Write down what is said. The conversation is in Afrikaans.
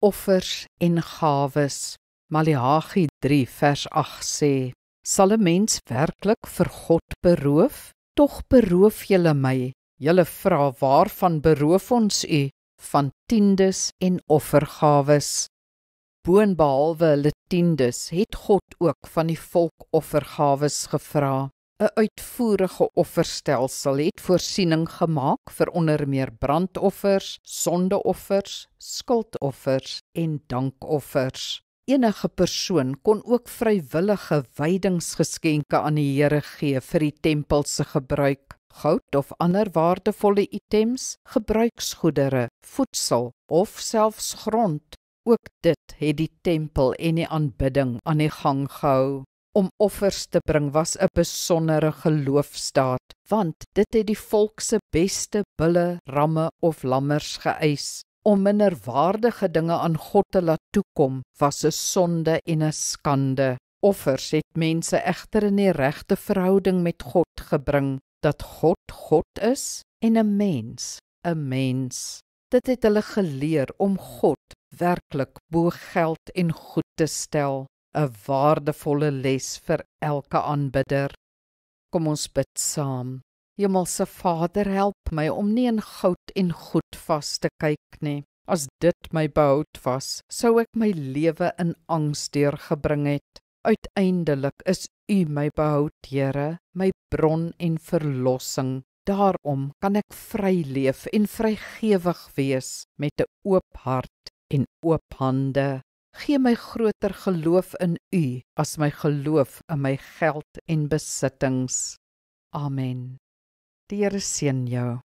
offers en gawes. Maleagi 3 vers 8 sê, sal 'n mens werklik vir God beroof? Tog beroof julle my. Julle vra, waarvan beroof ons u? Van tiendes en offergawes. Boonbehalwe hulle tiendes, het God ook van die volk offergawes gevra. 'n Uitvoerige offerstelsel het voorsiening gemaak vir onder meer brandoffers, sondeoffers, skuldoffers en dankoffers. Enige persoon kon ook vrywillige wydingsgeskenke aan die Here gee vir die tempel se gebruik. Goud of ander waardevolle items, gebruiksgoedere, voedsel of selfs grond. Ook dit het die tempel en die aanbidding aan die gang gehou. Om offers te bring was 'n besondere geloofsdaad, want dit het die volk se beste bulle, ramme of lammers geëis. Om minderwaardige dinge aan God te laat toekom, was 'n sonde en 'n skande. Offers het mense egter in die regte verhouding met God gebring, dat God God is en 'n mens 'n mens. Dit het hulle geleer om God werklik bo geld en goed te stel, 'n waardevolle les vir elke aanbidder. Kom ons bid saam. Hemelse Vader, help my om nie in goud en goed vas te kyk nie. As dit my behoud was, sou ek my lewe in angs deurgebring het. Uiteindelik is U my behoud, Here, my bron en verlossing. Daarom kan ek vry leef en vrygewig wees met 'n oop hart en oop hande. Gee my groter geloof in U as my geloof in my geld en besittings. Amen. Die Here seën jou.